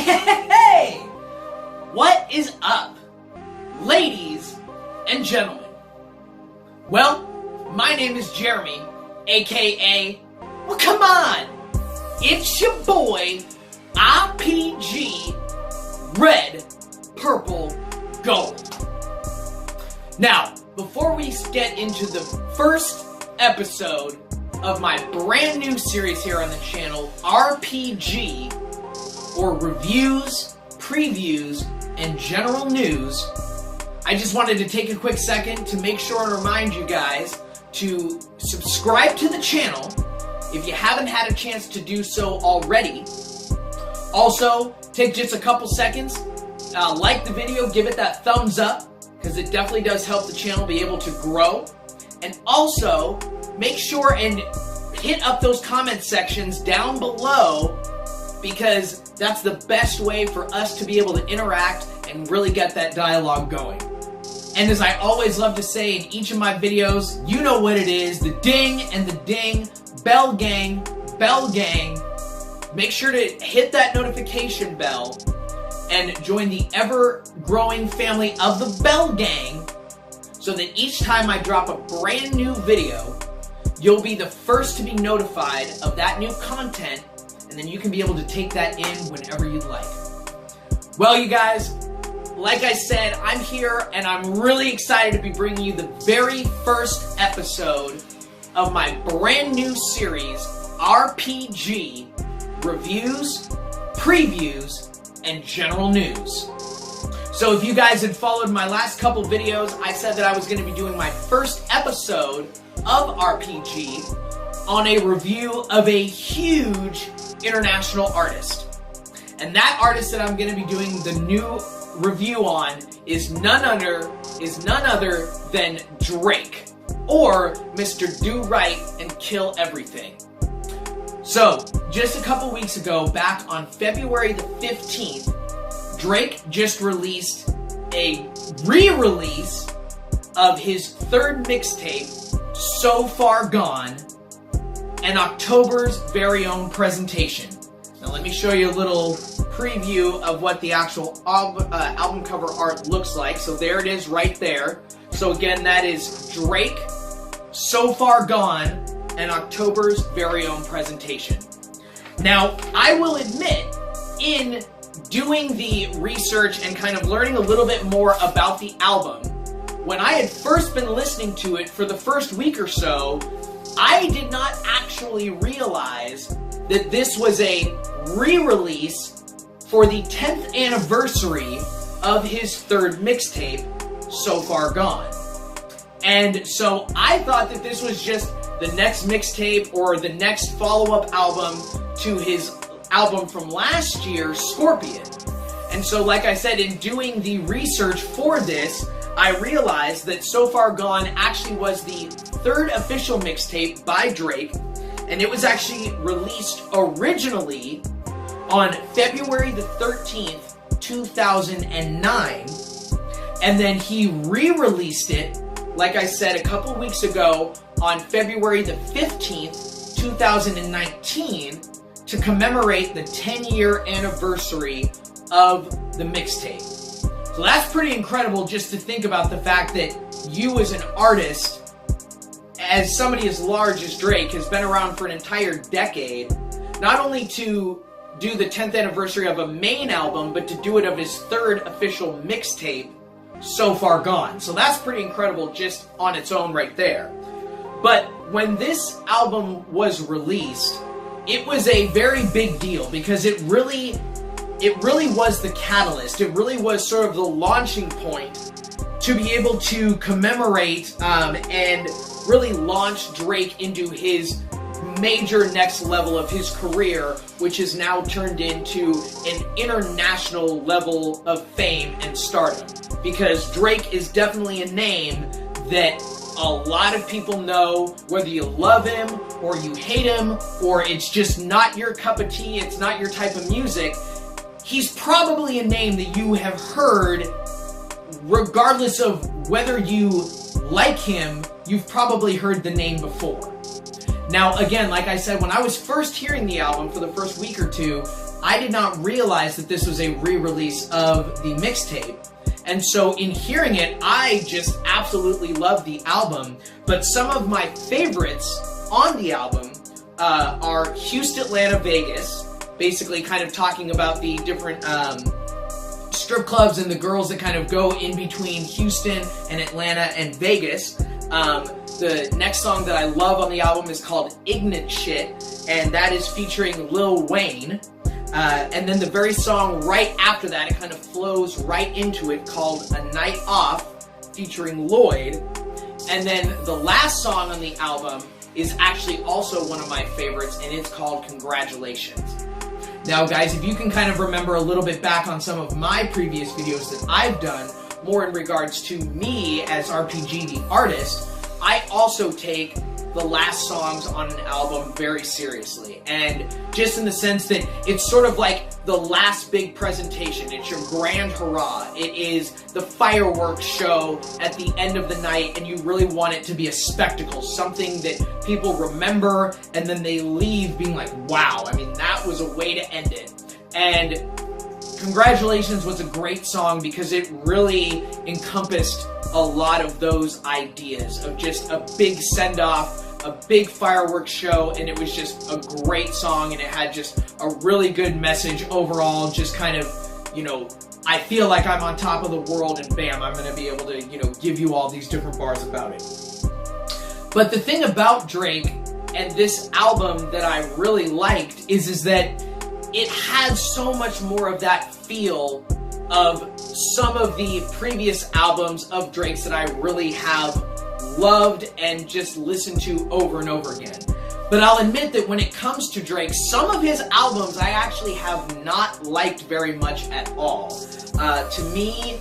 Hey! What is up, ladies and gentlemen? Well, my name is Jeremy, aka, well, come on! It's your boy, R.P.G, Red, Purple, Gold. Now, before we get into the first episode of my brand new series here on the channel, R.P.G, or Reviews, Previews, and General News, I just wanted to take a quick second to make sure and remind you guys to subscribe to the channel if you haven't had a chance to do so already. Also, take just a couple seconds, like the video, give it that thumbs up, because it definitely does help the channel be able to grow. And also, make sure and hit up those comment sections down below, because that's the best way for us to be able to interact and really get that dialogue going. And as I always love to say in each of my videos, you know what it is, the ding and the ding, bell gang, bell gang. Make sure to hit that notification bell and join the ever-growing family of the Bell Gang, so that each time I drop a brand new video, you'll be the first to be notified of that new content, and then you can be able to take that in whenever you'd like. Well, you guys, like I said, I'm here, and I'm really excited to be bringing you the very first episode of my brand new series, R.P.G, Reviews, Previews, and General News. So if you guys had followed my last couple videos, I said that I was going to be doing my first episode of RPG on a review of a huge international artist. And that artist that I'm going to be doing the new review on is none other than Drake, or Mr. Do Right and Kill Everything. So, just a couple weeks ago, back on February the 15th, Drake just released a re-release of his third mixtape, So Far Gone, and October's very own presentation. Now let me show you a little preview of what the actual album cover art looks like. So there it is right there. So again, that is Drake, So Far Gone, and October's very own presentation. Now, I will admit, in doing the research and kind of learning a little bit more about the album, when I had first been listening to it for the first week or so, I did not actually realize that this was a re-release for the 10th anniversary of his third mixtape, So Far Gone. And so I thought that this was just the next mixtape or the next follow-up album to his album from last year, Scorpion. And so, like I said, in doing the research for this, I realized that So Far Gone actually was the third official mixtape by Drake, and it was actually released originally on February the 13th, 2009, and then he re-released it, like I said, a couple weeks ago on February the 15th, 2019, to commemorate the 10-year anniversary of the mixtape. So that's pretty incredible, just to think about the fact that you as an artist, as somebody as large as Drake, has been around for an entire decade, not only to do the 10th anniversary of a main album, but to do it of his third official mixtape, So Far Gone. So that's pretty incredible just on its own right there. But when this album was released, it was a very big deal, because it really was the catalyst. It really was sort of the launching point to be able to commemorate and really launch Drake into his major next level of his career, which has now turned into an international level of fame and stardom. Because Drake is definitely a name that a lot of people know, whether you love him or you hate him, or it's just not your cup of tea, it's not your type of music. He's probably a name that you have heard, regardless of whether you like him, you've probably heard the name before. Now, again, like I said, when I was first hearing the album for the first week or two, I did not realize that this was a re-release of the mixtape. And so in hearing it, I just absolutely love the album. But some of my favorites on the album are Houston, Atlanta, Vegas, basically kind of talking about the different strip clubs and the girls that kind of go in between Houston and Atlanta and Vegas. The next song that I love on the album is called Ignorant Shit, and that is featuring Lil Wayne. And then the very song right after that, it kind of flows right into it, called A Night Off, featuring Lloyd. And then the last song on the album is actually also one of my favorites, and it's called Congratulations. Now guys, if you can kind of remember a little bit back on some of my previous videos that I've done, more in regards to me as R.P.G, the artist, I also take the last songs on an album very seriously, and just in the sense that it's sort of like the last big presentation. It's your grand hurrah. It is the fireworks show at the end of the night, and you really want it to be a spectacle, something that people remember and then they leave being like, wow, I mean, that was a way to end it. And Congratulations was a great song because it really encompassed a lot of those ideas of just a big send-off, a big fireworks show, and it was just a great song, and it had just a really good message overall, just kind of, you know, I feel like I'm on top of the world, and bam, I'm going to be able to, you know, give you all these different bars about it. But the thing about Drake and this album that I really liked is that it had so much more of that feel of some of the previous albums of Drake's that I really have loved and just listened to over and over again. But I'll admit that when it comes to Drake, some of his albums I actually have not liked very much at all. To me,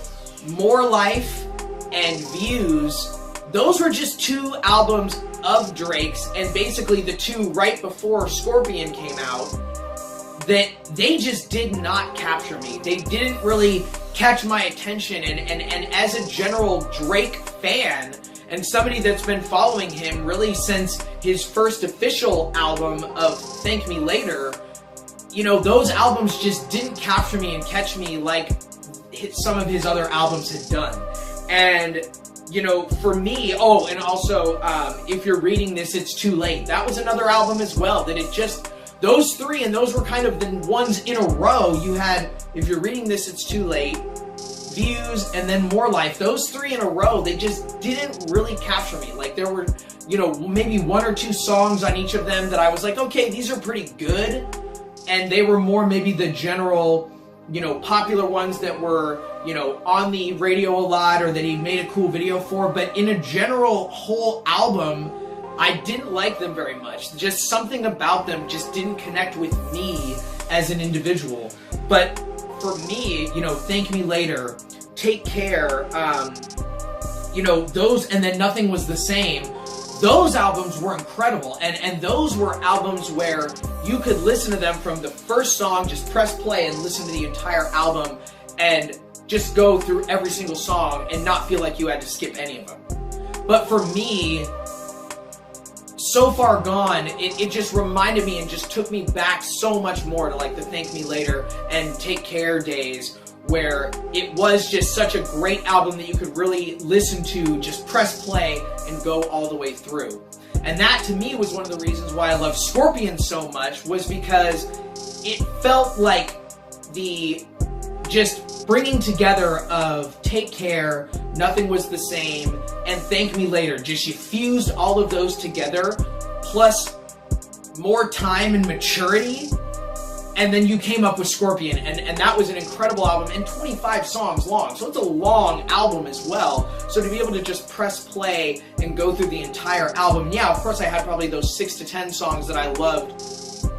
More Life and Views, those were just two albums of Drake's, and basically the two right before Scorpion came out, that they just did not capture me. They didn't really catch my attention, and as a general Drake fan, and somebody that's been following him really since his first official album of Thank Me Later, you know, those albums just didn't capture me and catch me like some of his other albums had done. And, you know, for me, oh, and also, If You're Reading This, It's Too Late. That was another album as well, that it just, those three, and those were kind of the ones in a row. You had If You're Reading This, It's Too Late, Views, and then More Life. Those three in a row, they just didn't really capture me. Like, there were, you know, maybe one or two songs on each of them that I was like, okay, these are pretty good. And they were more maybe the general, you know, popular ones that were, you know, on the radio a lot or that he made a cool video for. But in a general whole album, I didn't like them very much. Just something about them just didn't connect with me as an individual. But for me, you know, Thank Me Later, Take Care, you know, those, and then Nothing Was the Same, those albums were incredible. And those were albums where you could listen to them from the first song, just press play and listen to the entire album and just go through every single song and not feel like you had to skip any of them. But for me, So Far Gone, it just reminded me and just took me back so much more to like the Thank Me Later and Take Care days, where it was just such a great album that you could really listen to, just press play and go all the way through. And that to me was one of the reasons why I love Scorpion so much, was because it felt like the just bringing together of Take Care, Nothing Was the Same, and Thank Me Later. Just you fused all of those together, plus more time and maturity, and then you came up with Scorpion, and that was an incredible album, and 25 songs long, so it's a long album as well. So to be able to just press play and go through the entire album, yeah, of course I had probably those 6 to 10 songs that I loved,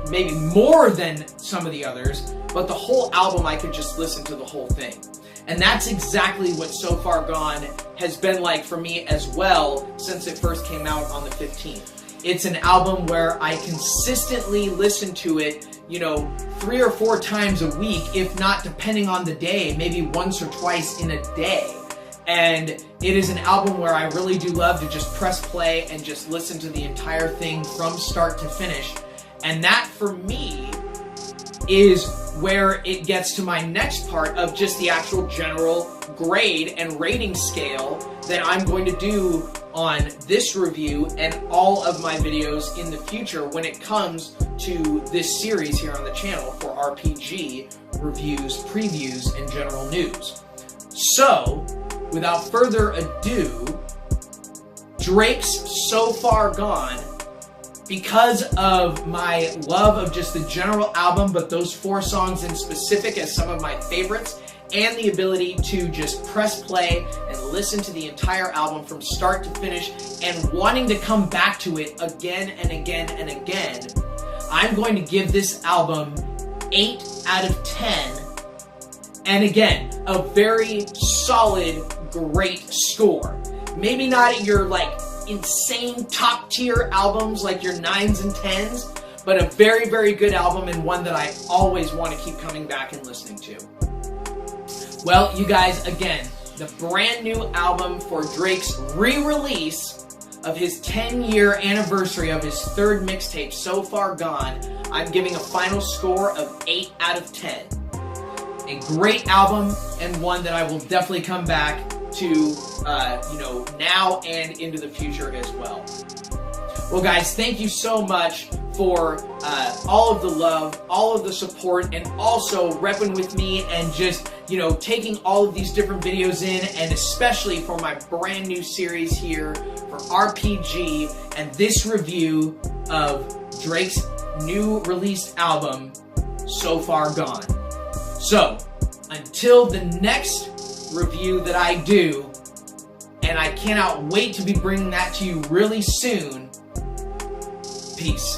maybe more than some of the others, but the whole album I could just listen to the whole thing. And that's exactly what So Far Gone has been like for me as well since it first came out on the 15th. It's an album where I consistently listen to it, you know, 3 or 4 times a week, if not, depending on the day, maybe once or twice in a day. And it is an album where I really do love to just press play and just listen to the entire thing from start to finish. And that, for me, is where it gets to my next part of just the actual general grade and rating scale that I'm going to do on this review and all of my videos in the future when it comes to this series here on the channel for RPG reviews, previews, and general news. So, without further ado, Drake's So Far Gone, because of my love of just the general album, but those 4 songs in specific as some of my favorites, and the ability to just press play and listen to the entire album from start to finish and wanting to come back to it again and again and again, I'm going to give this album 8 out of 10. And again, a very solid, great score. Maybe not your like insane top tier albums like your 9s and 10s, but a very, very good album and one that I always want to keep coming back and listening to. Well, you guys, again, the brand new album for Drake's re-release of his 10-year anniversary of his 3rd mixtape, So Far Gone, I'm giving a final score of 8 out of 10. A great album and one that I will definitely come back to, now and into the future as well. Well, guys, thank you so much for all of the love, all of the support, and also repping with me and just, taking all of these different videos in, and especially for my brand new series here for R.P.G. and this review of Drake's new released album, So Far Gone. So, until the next review that I do, and I cannot wait to be bringing that to you really soon, peace.